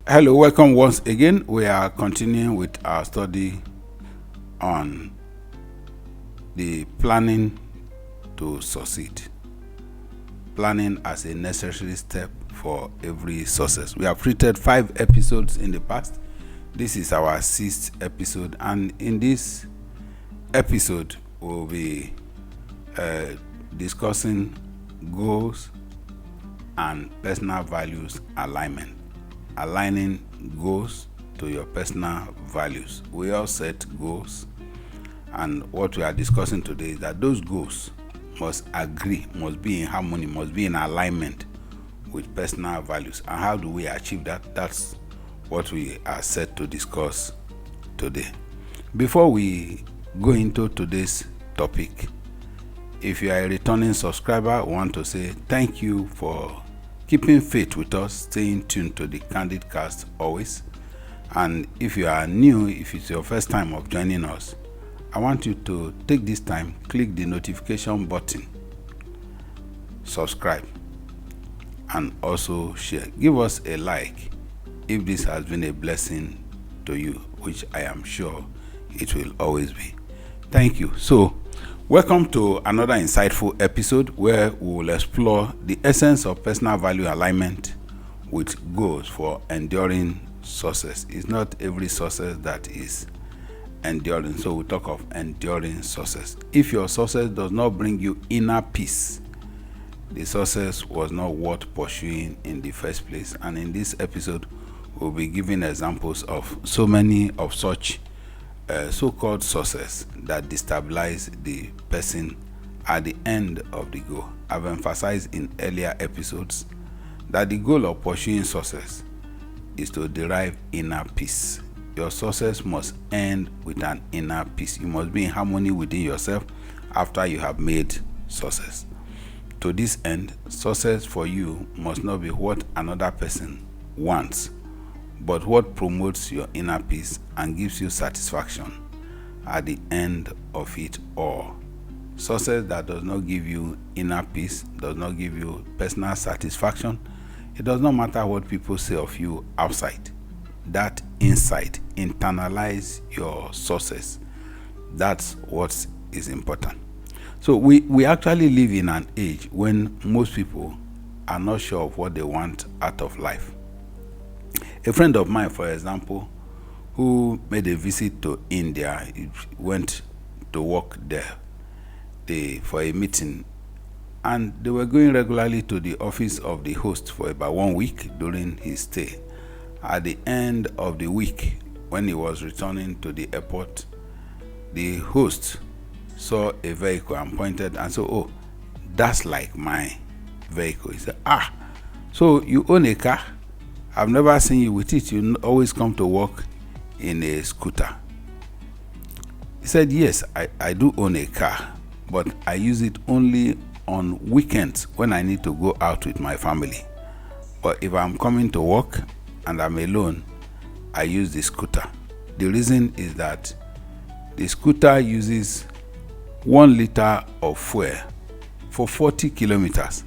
Hello, welcome once again. We are continuing with our study on the planning to succeed. Planning as a necessary step for every success. We have treated 5 episodes in the past. This is our 6th episode, and in this episode, we'll be discussing goals and personal values alignment. Aligning goals to your personal values. We all set goals, and what we are discussing today is that those goals must agree, must be in harmony, must be in alignment with personal values. And how do we achieve that? That's what we are set to discuss today. Before we go into today's topic, if you are a returning subscriber, I want to say thank you for keeping faith with us, staying tuned to the Candid Cast always. And if you are new, if it's your first time of joining us, I want you to take this time, click the notification button, subscribe, and also share. Give us a like if this has been a blessing to you, which I am sure it will always be. Thank you. So, welcome to another insightful episode where we will explore the essence of personal value alignment with goals for enduring success. It's not every success that is enduring, so we talk of enduring success. If your success does not bring you inner peace, the success was not worth pursuing in the first place. And in this episode, we'll be giving examples of so many of such so-called success that destabilize the person at the end of the goal. I've emphasized in earlier episodes that the goal of pursuing success is to derive inner peace. Your success must end with an inner peace. You must be in harmony within yourself after you have made success. To this end, success for you must not be what another person wants, but what promotes your inner peace and gives you satisfaction at the end of it all. Success that does not give you inner peace, does not give you personal satisfaction, it does not matter what people say of you outside. That inside, internalize your success. That's what is important. So we actually live in an age when most people are not sure of what they want out of life. A friend of mine, for example, who made a visit to India, he went to work there for a meeting, and they were going regularly to the office of the host for about 1 week during his stay. At the end of the week, when he was returning to the airport, the host saw a vehicle and pointed and said, "Oh, that's like my vehicle." He said, "Ah, so you own a car? I've never seen you with it. You always come to work in a scooter." He said, "Yes, I do own a car, but I use it only on weekends when I need to go out with my family. But if I'm coming to work and I'm alone, I use the scooter. The reason is that the scooter uses 1 liter of fuel for 40 kilometers,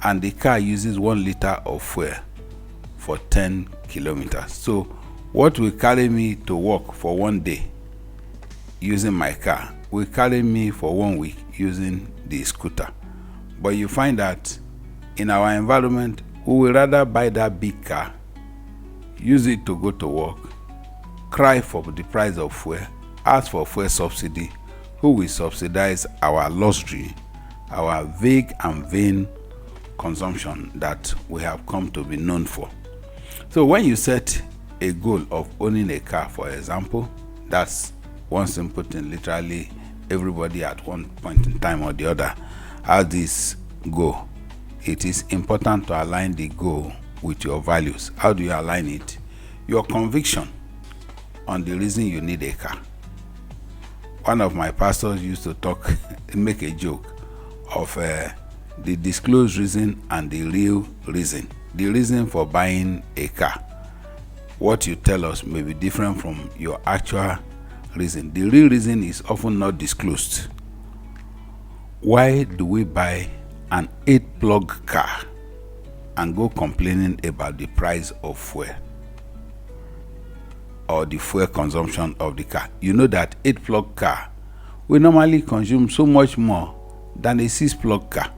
and the car uses 1 liter of fuel for 10 kilometers. So what will carry me to work for 1 day using my car will carry me for 1 week using the scooter." But you find that in our environment, we will rather buy that big car, use it to go to work, cry for the price of fuel, ask for fuel subsidy, who will subsidize our luxury, our vague and vain consumption that we have come to be known for. So when you set a goal of owning a car, for example, that's one simple thing. Literally everybody at one point in time or the other has this goal. It is important to align the goal with your values. How do you align it? Your conviction on the reason you need a car. One of my pastors used to make a joke of the disclosed reason and the real reason. The reason for buying a car, what you tell us may be different from your actual reason. The real reason is often not disclosed. Why do we buy an 8-plug car and go complaining about the price of fuel? or the fuel consumption of the car. You know that 8-plug car will normally consume so much more than a 6-plug car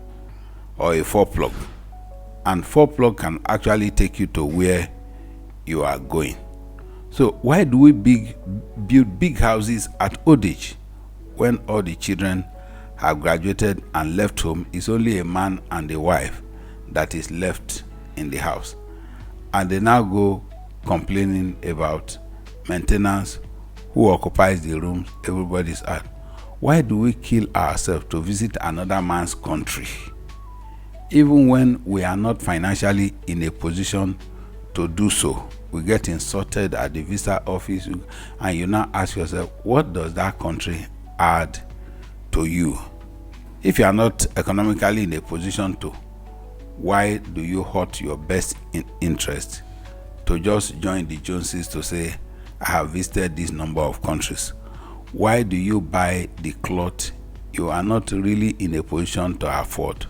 or a 4-plug. And 4-plug can actually take you to where you are going. So why do we build big houses at old age when all the children have graduated and left home? It's only a man and a wife that is left in the house. And they now go complaining about maintenance, who occupies the rooms, everybody's out. Why do we kill ourselves to visit another man's country, even when we are not financially in a position to do so? We get insulted at the visa office, and you now ask yourself, what does that country add to you? If you are not economically in a position to, why do you hurt your best interest to just join the Joneses to say, I have visited this number of countries? Why do you buy the cloth you are not really in a position to afford?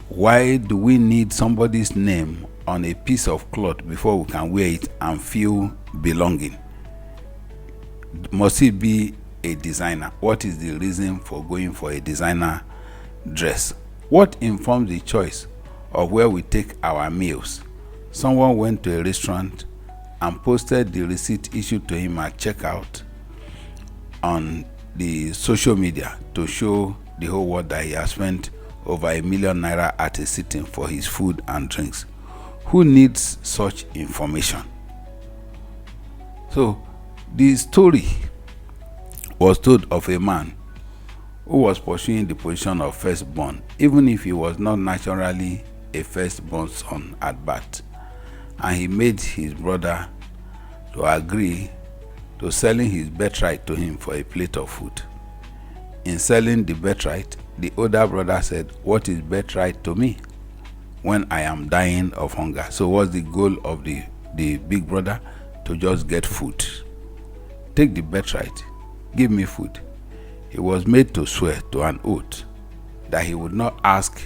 Why do we need somebody's name on a piece of cloth before we can wear it and feel belonging? Must it be a designer? What is the reason for going for a designer dress? What informs the choice of where we take our meals? Someone went to a restaurant and posted the receipt issued to him at checkout on the social media to show the whole world that he has spent over ₦1 million at a sitting for his food and drinks. Who needs such information? So the story was told of a man who was pursuing the position of firstborn, even if he was not naturally a firstborn son at birth, and he made his brother to agree to selling his birthright to him for a plate of food. In selling the birthright, the older brother said, what is birthright to me when I am dying of hunger? So what's the goal of the big brother? To just get food. Take the birthright, give me food. He was made to swear to an oath that he would not ask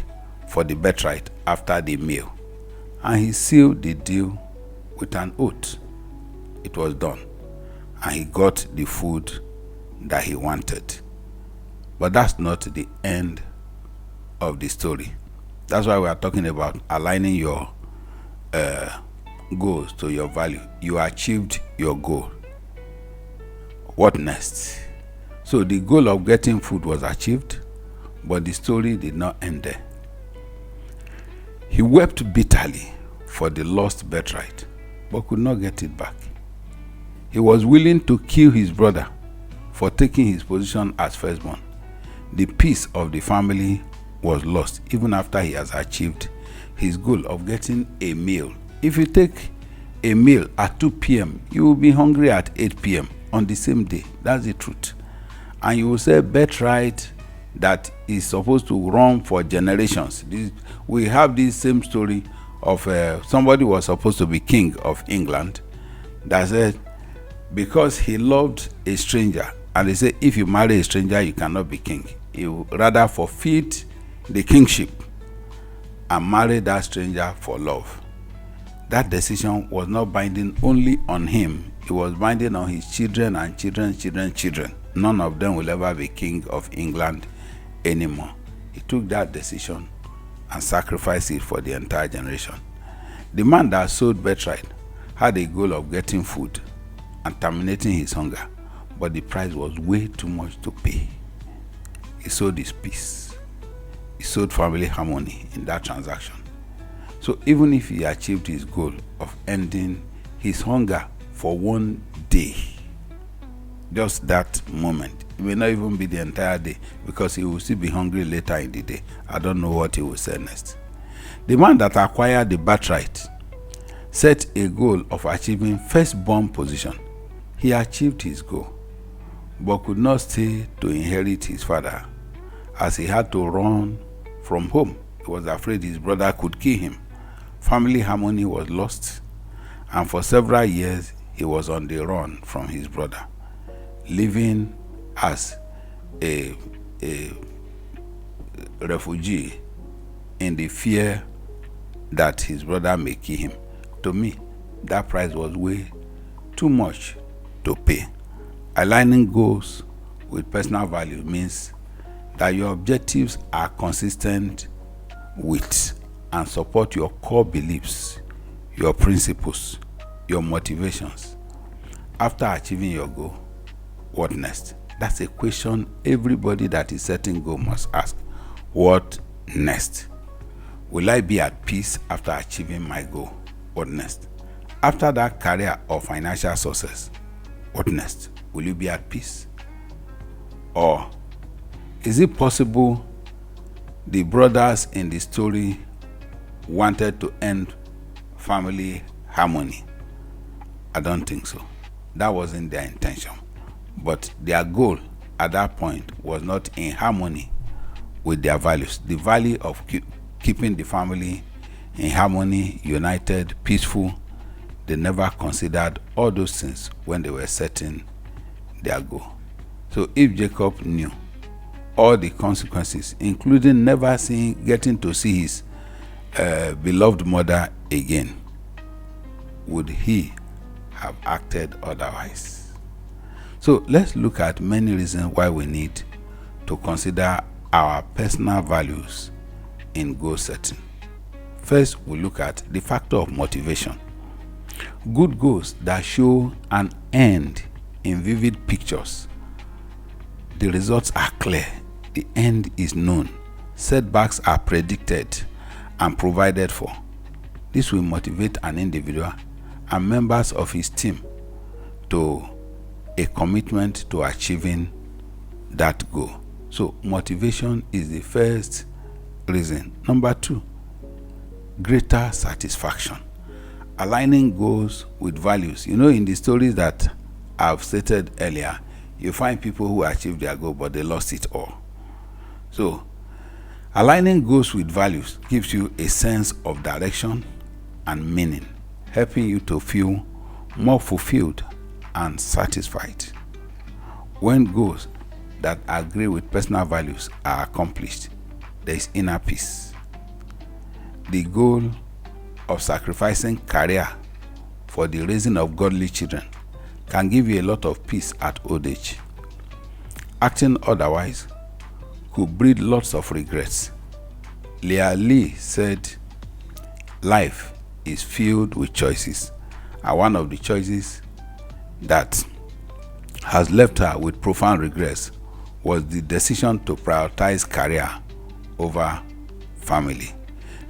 for the birthright after the meal, and he sealed the deal with an oath. It was done, and he got the food that he wanted. But that's not the end of the story. That's why we are talking about aligning your goals to your value. You achieved your goal. What next? So the goal of getting food was achieved, but the story did not end there. He wept bitterly for the lost birthright, but could not get it back. He was willing to kill his brother for taking his position as firstborn. The peace of the family was lost even after he has achieved his goal of getting a meal. If you take a meal at 2 p.m., you will be hungry at 8 p.m. on the same day. That's the truth. And you will say birthright that is supposed to run for generations. We have this same story of somebody was supposed to be king of England that said, because he loved a stranger, and they say if you marry a stranger you cannot be king. You rather forfeit the kingship and marry that stranger for love. That decision was not binding only on him, it was binding on his children and children. None of them will ever be king of England anymore. He took that decision and sacrificed it for the entire generation. The man that sold birthright had a goal of getting food and terminating his hunger, but the price was way too much to pay. He sold his peace. He sold family harmony in that transaction. So even if he achieved his goal of ending his hunger for one day, just that moment, it may not even be the entire day, because he will still be hungry later in the day. I don't know what he will say next. The man that acquired the birthright set a goal of achieving firstborn position. He achieved his goal, but could not stay to inherit his father, as he had to run from home. He was afraid his brother could kill him. Family harmony was lost, and for several years he was on the run from his brother, living as a refugee in the fear that his brother may kill him. To me, that price was way too much to pay. Aligning goals with personal value means that your objectives are consistent with and support your core beliefs, your principles, your motivations. After achieving your goal, what next? That's a question everybody that is setting goal must ask. What next? Will I be at peace after achieving my goal? What next? After that career or financial success, what next? Will you be at peace? Or is it possible the brothers in the story wanted to end family harmony? I don't think so. That wasn't their intention. But their goal at that point was not in harmony with their values. The value of keeping the family in harmony, united, peaceful, they never considered all those things when they were setting their goal. So if Jacob knew all the consequences, including never getting to see his beloved mother again, would he have acted otherwise? So let's look at many reasons why we need to consider our personal values in goal setting. First, we look at the factor of motivation. Good goals that show an end in vivid pictures. The results are clear. The end is known. Setbacks are predicted and provided for. This will motivate an individual and members of his team to a commitment to achieving that goal. So motivation is the first reason. Number two, greater satisfaction. Aligning goals with values. You know, in the stories that I've stated earlier, you find people who achieved their goal but they lost it all. So aligning goals with values gives you a sense of direction and meaning, helping you to feel more fulfilled and satisfied. When goals that agree with personal values are accomplished, there is inner peace. The goal of sacrificing career for the raising of godly children can give you a lot of peace at old age. Acting otherwise could breed lots of regrets. Leah Lee said, life is filled with choices, and one of the choices that has left her with profound regrets was the decision to prioritize career over family.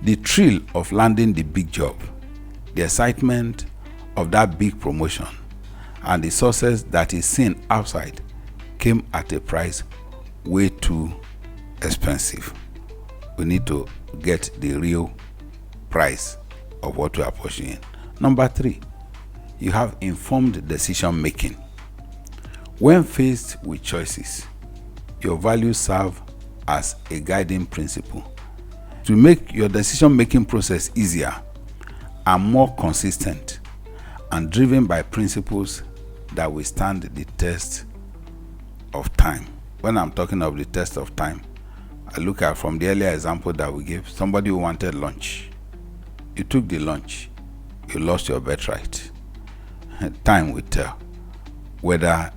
The thrill of landing the big job, the excitement of that big promotion, and the success that is seen outside came at a price way too expensive. We need to get the real price of what we are pursuing. Number three, you have informed decision making. When faced with choices, your values serve as a guiding principle. To make your decision making process easier and more consistent and driven by principles that will stand the test of time. When I'm talking of the test of time, I look at from the earlier example that we gave, somebody who wanted lunch. You took the lunch, you lost your birthright. Time will tell whether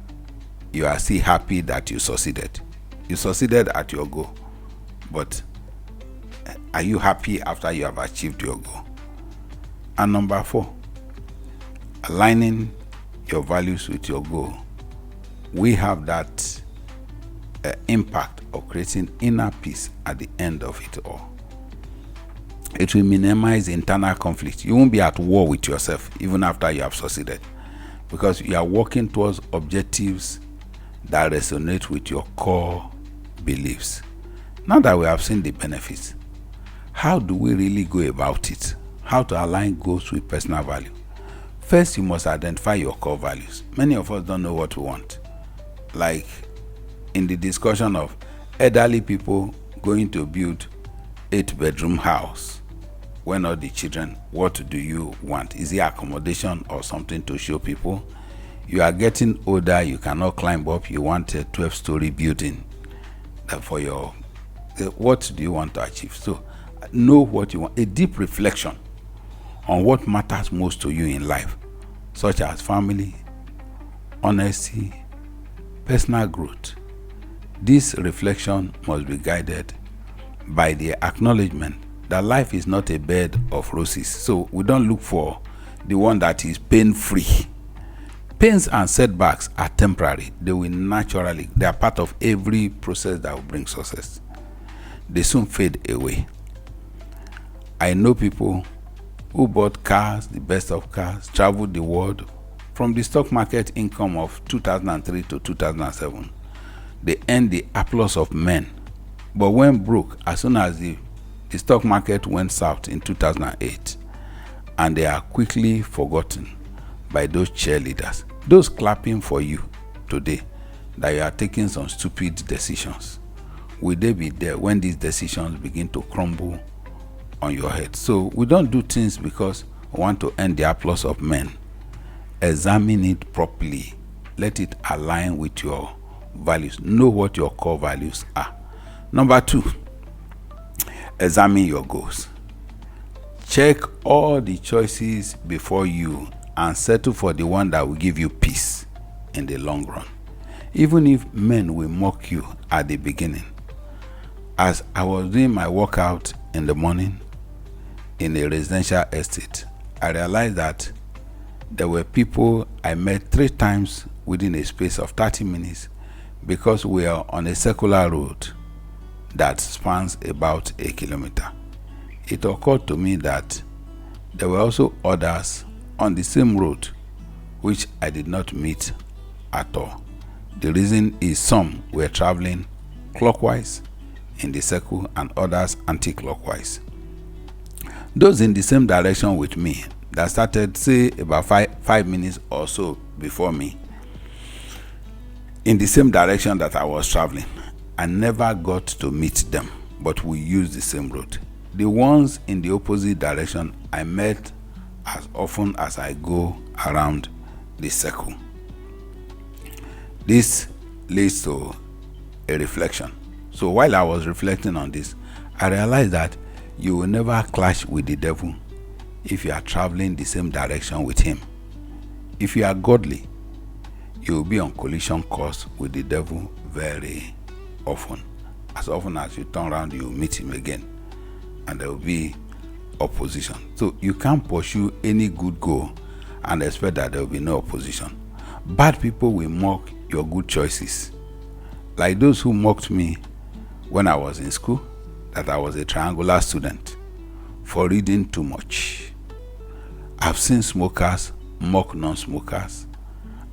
you are still happy that you succeeded. You succeeded at your goal, but are you happy after you have achieved your goal? And number four, aligning your values with your goal. We have that impact of creating inner peace at the end of it all. It will minimize internal conflict. You won't be at war with yourself even after you have succeeded, because you are working towards objectives that resonate with your core beliefs. Now that we have seen the benefits, how do we really go about it? How to align goals with personal value? First, you must identify your core values. Many of us don't know what we want. Like in the discussion of elderly people going to build 8-bedroom house, when all the children, what do you want? Is it accommodation or something to show people? You are getting older, you cannot climb up, you want a 12-story building for your, what do you want to achieve? So know what you want. A deep reflection on what matters most to you in life, such as family, honesty, personal growth. This reflection must be guided by the acknowledgement that life is not a bed of roses. So we don't look for the one that is pain-free. Pains and setbacks are temporary. They are part of every process that will bring success. They soon fade away. I know people who bought cars, the best of cars, traveled the world. From the stock market income of 2003 to 2007, they earned the applause of men. But when broke, as soon as the stock market went south in 2008, and they are quickly forgotten by those cheerleaders, those clapping for you today, that you are taking some stupid decisions. Will they be there when these decisions begin to crumble on your head? So we don't do things because we want to earn the applause of men. Examine it properly. Let it align with your values. Know what your core values are. Number 2, examine your goals. Check all the choices before you and settle for the one that will give you peace in the long run. Even if men will mock you at the beginning. As I was doing my workout in the morning in a residential estate, I realized that there were people I met 3 times within a space of 30 minutes because we are on a circular road that spans about 1 kilometer. It occurred to me that there were also others on the same road which I did not meet at all. The reason is some were traveling clockwise in the circle and others anti-clockwise. Those in the same direction with me that started, say, about 5 minutes or so before me, in the same direction that I was traveling, I never got to meet them, but we used the same road. The ones in the opposite direction I met as often as I go around the circle. This leads to a reflection. So while I was reflecting on this, I realized that you will never clash with the devil if you are traveling the same direction with him. If you are godly, you will be on collision course with the devil very often. As often as you turn around, you will meet him again, and there will be opposition. So you can't pursue any good goal and expect that there will be no opposition. Bad people will mock your good choices, like those who mocked me when I was in school, that I was a triangular student for reading too much. I've seen smokers mock non-smokers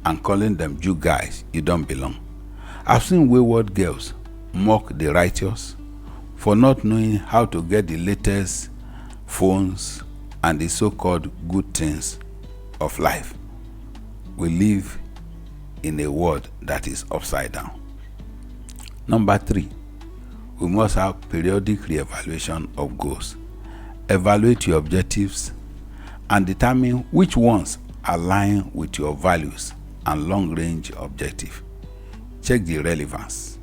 and calling them "you guys, you don't belong." I've seen wayward girls mock the righteous for not knowing how to get the latest phones and the so-called good things of life. We live in a world that is upside down. Number 3, we must have periodic re-evaluation of goals. Evaluate your objectives and determine which ones align with your values and long-range objective. Check the relevance.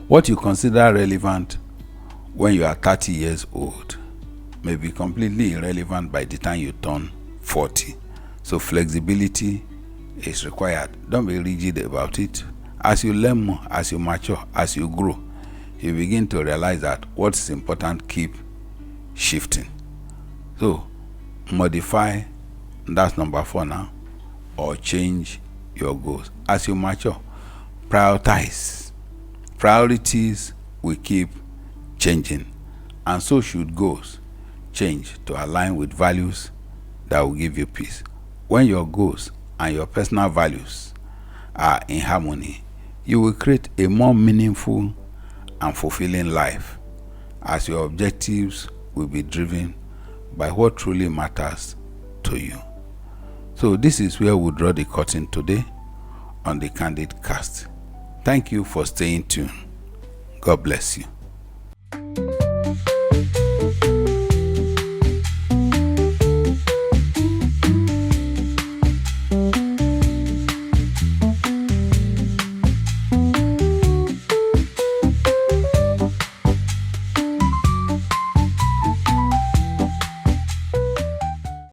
What you consider relevant when you are 30 years old may be completely irrelevant by the time you turn 40. So flexibility is required. Don't be rigid about it. As you learn more, as you mature, as you grow, you begin to realize that what's important keep shifting. So modify, that's number 4 now, or change your goals. As you mature, prioritize. Priorities will keep changing, and so should goals change to align with values that will give you peace. When your goals and your personal values are in harmony, you will create a more meaningful and fulfilling life, as your objectives will be driven by what truly matters to you. So this is where we draw the curtain today on the Candid Cast. Thank you for staying tuned. God bless you.